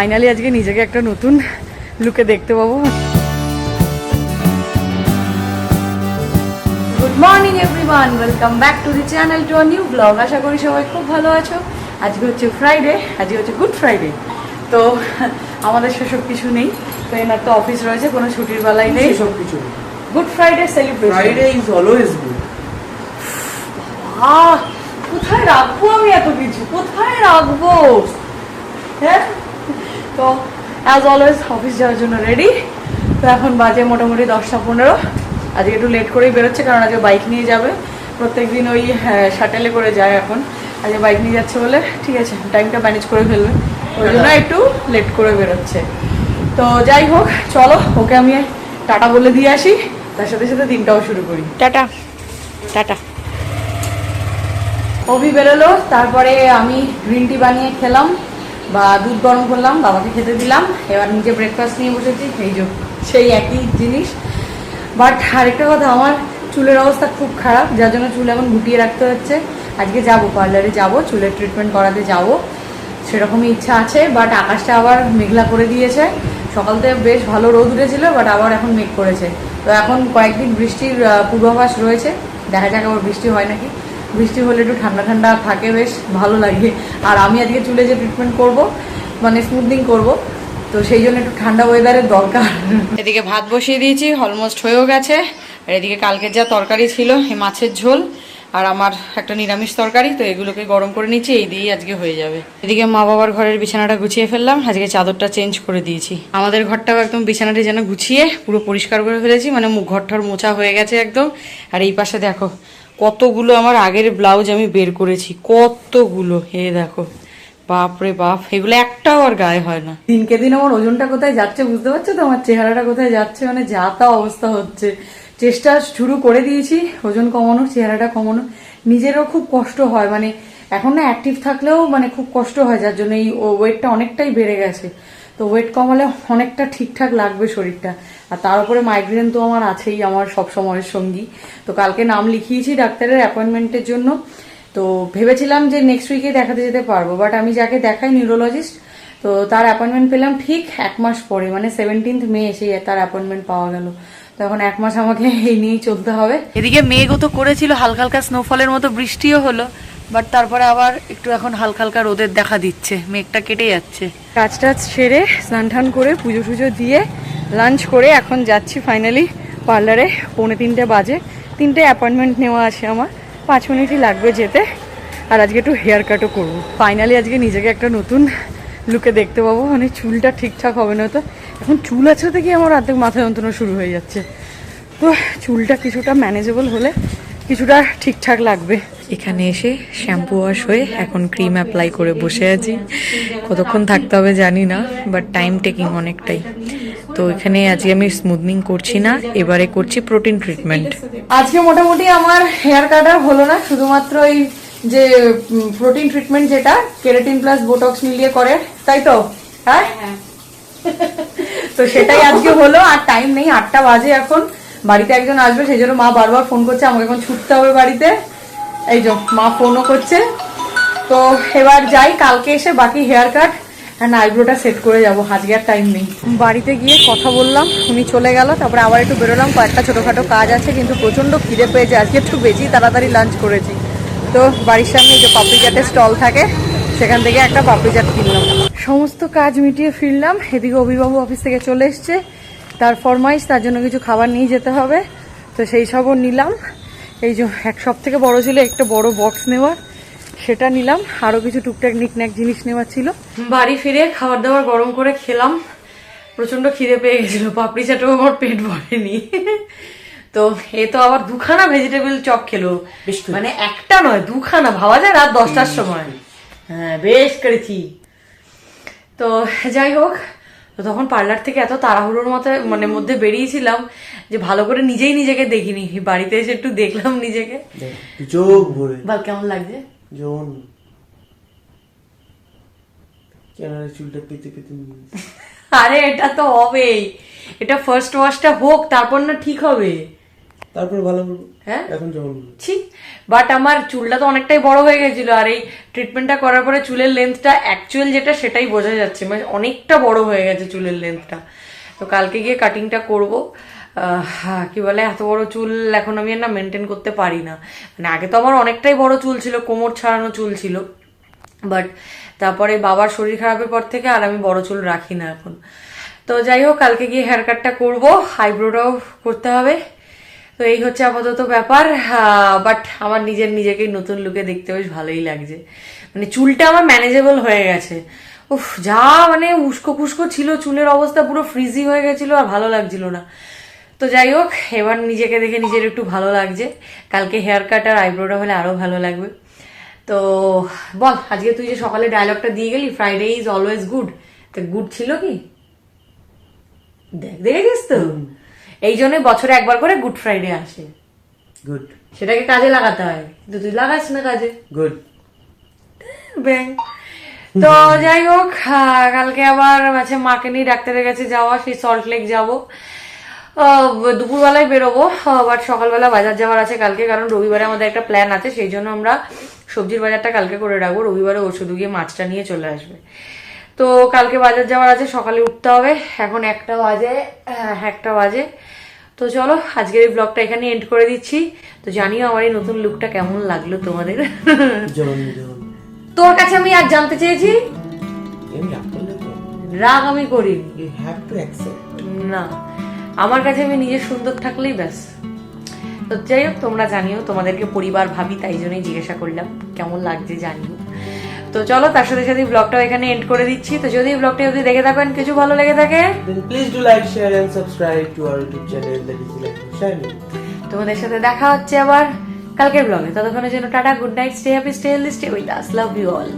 Finally আজকে নিজেকে একটা নতুন লুকে দেখতে পাবো। Good morning everyone, welcome back to the channel, to a new blog. আশা করি সবাই খুব ভালো আছো। আজকে হচ্ছে ফ্রাইডে, আজকে হচ্ছে গুড ফ্রাইডে। তো আমাদের সেসব কিছু নেই, তো এনার তো অফিস রয়েছে, কোনো ছুটির বেলায় নেই, সব কিছু good Friday celebration. Friday is always good. কোথায় রাখবো আমি এত কিছু, কোথায় রাখবো? হ্যাঁ, তো অ্যাজ অলওয়েজ অফিস যাওয়ার জন্য রেডি। তো এখন বাজে মোটামুটি 10টা 15। আজকে একটু লেট করেই বেরোচ্ছে, কারণ আজকে বাইক নিয়ে যাবে। প্রত্যেকদিন ওই শাটেলে করে যায়, এখন আজকে বাইক নিয়ে যাচ্ছে বলে ঠিক আছে, টাইমটা ম্যানেজ করে ফেলবে, ওই জন্য একটু লেট করে বেরোচ্ছে। তো যাই হোক, চলো ওকে আমি টাটা বলে দিয়ে আসি, তার সাথে সাথে দিনটাও শুরু করি। Tata tata. অভি বেরোলো, তারপরে আমি গ্রিন টি বানিয়ে খেলাম বা দুধ গরম করলাম, বাবাকে খেতে দিলাম। এবার নিজে ব্রেকফাস্ট নিয়ে বসেছি, এই যে সেই একই জিনিস। বাট আরেকটা কথা, আমার চুলের অবস্থা খুব খারাপ, যার জন্য চুল এখন গুটিয়ে রাখতে হচ্ছে। আজকে যাব পার্লারে, যাব চুলের ট্রিটমেন্ট করাতে যাব, সেরকমই ইচ্ছা আছে। বাট আকাশটা আবার মেঘলা করে দিয়েছে, সকাল থেকে বেশ ভালো রোদ উঠেছিল, বাট আবার এখন মেঘ করেছে। তো এখন কয়েকদিন বৃষ্টির পূর্বাভাস রয়েছে, দেখা যাক আবার বৃষ্টি হয় নাকি। বৃষ্টি হলে একটু ঠান্ডা ঠান্ডা থাকে, বেশ ভালো লাগে। আর আমি আজকে চুলে যে ট্রিটমেন্ট করব, মানে স্মুথনিং করব, তো সেই জন্য একটু ঠান্ডা ওয়েদারের দরকার। এদিকে ভাত বসিয়ে দিয়েছি, অলমোস্ট হয়েও গেছে। আর এদিকে কালকের যা তরকারি ছিল, এই মাছের ঝোল আর আমার একটা নিরামিষ তরকারি, তো এগুলোকে গরম করে নিচ্ছি, এই দিয়েই আজকে হয়ে যাবে। এদিকে মা বাবার ঘরের বিছানাটা গুছিয়ে ফেললাম, আজকে চাদরটা চেঞ্জ করে দিয়েছি। আমাদের ঘরটাও একদম বিছানাটি যেন গুছিয়ে পুরো পরিষ্কার করে ফেলেছি, মানে ঘরটার মোছা হয়ে গেছে একদম। আর এই পাশে দেখো কতগুলো আমার আগের ব্লাউজ আমি বের করেছি, কতগুলো, হে দেখো, বাপরে বাপ, এগুলো একটাও আর গায়ে হয় না। দিনকে দিন আমার ওজনটা কোথায় যাচ্ছে বুঝতে পারছো তো, আমার চেহারাটা কোথায় যাচ্ছে, মানে যা তা অবস্থা হচ্ছে। চেষ্টা শুরু করে দিয়েছি ওজন কমানোর, চেহারাটা কমানোর। নিজেরও খুব কষ্ট হয়, মানে এখন না অ্যাক্টিভ থাকলেও মানে খুব কষ্ট হয়, যার জন্য এই ওয়েটটা অনেকটাই বেড়ে গেছে। তো ওয়েট কমালে অনেকটা ঠিকঠাক লাগবে শরীরটা। আর তার উপরে মাইগ্রেন তো আমার আছেই, আমার সব সময়ের সঙ্গী। তো কালকে নাম লিখিয়েছি ডাক্তারের অ্যাপয়েন্টমেন্টের জন্য। তো ভেবেছিলাম যে নেক্সট উইকে দেখাতে যেতে পারবো, বাট আমি যাকে দেখাই নিউরোলজিস্ট, তো তার অ্যাপয়েন্টমেন্ট পেলাম ঠিক 1 মাস পরে, মানে 17 মে এসে তার অ্যাপয়েন্টমেন্ট পাওয়া গেল। তো এখন 1 মাস আমাকে এই নিয়েই চলতে হবে। এদিকে মেঘও তো করেছিল, হালকা হালকা স্নোফলের মতো বৃষ্টিও হলো, বাট তারপরে আবার একটু এখন হালকা হালকা রোদের দেখা দিচ্ছে, মেঘটা কেটে যাচ্ছে। কাজ টাজ সেরে স্নান টান করে পুজো টুজো দিয়ে লাঞ্চ করে এখন যাচ্ছি ফাইনালি পার্লারে। 2:45 বাজে, 3টে অ্যাপয়েন্টমেন্ট নেওয়া আছে আমার, 5 মিনিটই লাগবে যেতে। আর আজকে একটু হেয়ার কাটও করবো। ফাইনালি আজকে নিজেকে একটা নতুন লুকে দেখতে পাবো, মানে চুলটা ঠিকঠাক হবে না তো। এখন চুল আছে থেকে আমার অর্ধেক মাথা যন্ত্রণা শুরু হয়ে যাচ্ছে, তো চুলটা কিছুটা ম্যানেজেবল হলে কিছুটা ঠিকঠাক লাগবে। এখানে এসে শ্যাম্পু ওয়াশ হয়ে এখন ক্রিম অ্যাপ্লাই করে বসে আছি। কতক্ষণ থাকতে হবে জানি না, বাট টাইম টেকিং অনেকটাই। তো এখানে আজকে আমি স্মুথনিং করছি না, এবারে করছি প্রোটিন ট্রিটমেন্ট। আজকে মোটামুটি আমার হেয়ার কাটার হলো না, শুধুমাত্র এই যে প্রোটিন ট্রিটমেন্ট, যেটা কেরাটিন প্লাস বোটক্স মিলিয়ে করে, তাই তো? হ্যাঁ, তো সেটাই আজকে হলো। আর টাইম নেই, 8টা বাজে এখন, বাড়িতে একজন আসবে, সেই জন্য মা বারবার ফোন করছে, আমাকে এখন ছুটতে হবে বাড়িতে। এই যে মা ফোনও করছে। তো এবার যাই, কালকে এসে বাকি হেয়ার কাট আর আইব্রোটা সেট করে যাবো, আজকে আর টাইম নেই। বাড়িতে গিয়ে কথা বললাম, উনি চলে গেল, তারপরে আবার একটু বেরোলাম, কয়েকটা ছোটোখাটো কাজ আছে, কিন্তু প্রচণ্ড খিদে পেয়েছে আজকে, একটু বেশি তাড়াতাড়ি লাঞ্চ করেছি। তো বাড়ির সামনে যে পাপড়ি চাটের স্টল থাকে, সেখান থেকে একটা পাপড়ি চাট কিনলাম। সমস্ত কাজ মিটিয়ে ফিরলাম, এদিকে অভিবাবু অফিস থেকে চলে এসছে, তার ফরমাইশ, তার জন্য কিছু খাবার নিয়ে যেতে হবে, তো সেই সবও নিলাম। এই যে সব থেকে বড় ছিল একটা বড় বক্স নেওয়ার, সেটা নিলাম। আরও কিছু টুকটাক নিকন্যাক জিনিস নেওয়ার ছিল। বাড়ি ফিরে খাবার দাবার গরম করে খেলাম, প্রচন্ড খিদে পেয়ে গেছিল, পাপড়ি চাটও আমার পেট ভরেনি। তো এ তো আবার 2খানা ভেজিটেবল চপ খেলো, মানে একটা নয় 2খানা, ভাবা যায় রাত 10টার সময়। হ্যাঁ, বেশ করেছি। তো যাই হোক, তো তখন পার্লার থেকে এত তাড়াহুড়োর মধ্যে বেরিয়েছিলাম যে ভালো করে নিজেই নিজেকে দেখিনি, বাড়িতে এসে একটু দেখলাম নিজেকে, চোখ ভরে। বল কেমন লাগছে? জন কেন চুলটা পেতে পেতে? আরে এটা তো হবেই, এটা ফার্স্ট ওয়াশটা হোক, তারপর না ঠিক হবে। তারপরে ভালো বলবো। হ্যাঁ এখন যেমন বলবো। ছি, বাট আমার চুলটা তো অনেকটাই বড় হয়ে গেছিল, আর এই ট্রিটমেন্টটা করার পরে চুলের লেন্থটা অ্যাকচুয়াল যেটা সেটাই বোঝা যাচ্ছে, মানে অনেকটা বড় হয়ে গেছে চুলের লেন্থটা। তো কালকে গিয়ে কাটিংটা করব। কি বলে, এত বড় চুল এখন আমি আর না মেনটেন করতে পারি না। মানে আগে তো আমার অনেকটাই বড় চুল ছিল, কোমর ছাড়ানো চুল ছিল, বাট তারপরে বাবার শরীর খারাপের পর থেকে আর আমি বড় চুল রাখি না এখন। তো যাই হোক, কালকে গিয়ে হেয়ার কাটটা করবো, আইব্রোটাও করতে হবে। তো এই হচ্ছে আপাতত ব্যাপার। বাট আমার নিজেকেই নতুন লুকে দেখতে বেশ ভালোই লাগছে। মানে চুলটা আমার ম্যানেজেবল হয়ে গেছে। উফ, যা মানে উস্কো খুস্কো ছিল, চুলের অবস্থা পুরো ফ্রিজি হয়ে গেছিল, আর ভালো লাগছিল না। তো যাই হোক, এবার নিজেকে দেখে নিজের একটু ভালো লাগছে। কালকে হেয়ার কাট আর আইব্রোটা হলে আরো ভালো লাগবে। তো বল, আজকে তুই যে সকালে ডায়লগটা দিয়ে গেলি, ফ্রাইডে ইজ অলওয়েজ গুড, তো গুড ছিল কি? দেখেছিস তো, এই জন্যই বছরে একবার করে গুড ফ্রাইডে আসে। গুড সেটাকে কাজে লাগাতে হয়, কিন্তু তুই লাগাস না কাজে। গুড। ব্যাং। তো যাই হোক, কালকে আবার আছে মাকে নিয়ে ডাক্তারের কাছে যাওয়া, সেই সল্ট লেক যাবো। দুপুরবেলায় বেরোবো, বাট সকালবেলা বাজার যাওয়ার আছে কালকে, কারণ রবিবারে আমাদের একটা প্ল্যান আছে, সেই জন্য আমরা সবজির বাজারটা কালকে করে রাখবো। রবিবারে ও শুধু গিয়ে মাছটা নিয়ে চলে আসবে। তো কালকে বাজার যাওয়ার আছে, সকালে উঠতে হবে। এখন 1টা বাজে। তো চলো, আজকের এই ব্লগটা এখানে এন্ড করে দিচ্ছি। তো জানিও আমার এই নতুন লুকটা কেমন লাগলো তোমাদের। যেমন যেমন তোর কাছে আমি আর জানতে চেয়েছি, এম রাগ করলে তো রাগ আমি করিনি। You have to accept. না, আমার কাছে আমি নিজে সুন্দর থাকলেই ব্যাস। তো যাই হোক, তোমরা জানিও, তোমাদেরকে পরিবার ভাবি, তাই জন্যই জিজ্ঞাসা করলাম কেমন লাগছে জানিও। তো চলো, তার সাথে সাথে ব্লগটাও এখানে এন্ড করে দিচ্ছি। তো যদি ব্লগটা যদি দেখে থাকেন, কিছু ভালো লেগে থাকে, then please do like, share and subscribe to our YouTube channel, that is like Shiny. তোমাদের সাথে দেখা হচ্ছে আবার কালকের ব্লগে। ততক্ষণের জন্য tata, good night, stay happy, stay healthy, stay with us, love you all.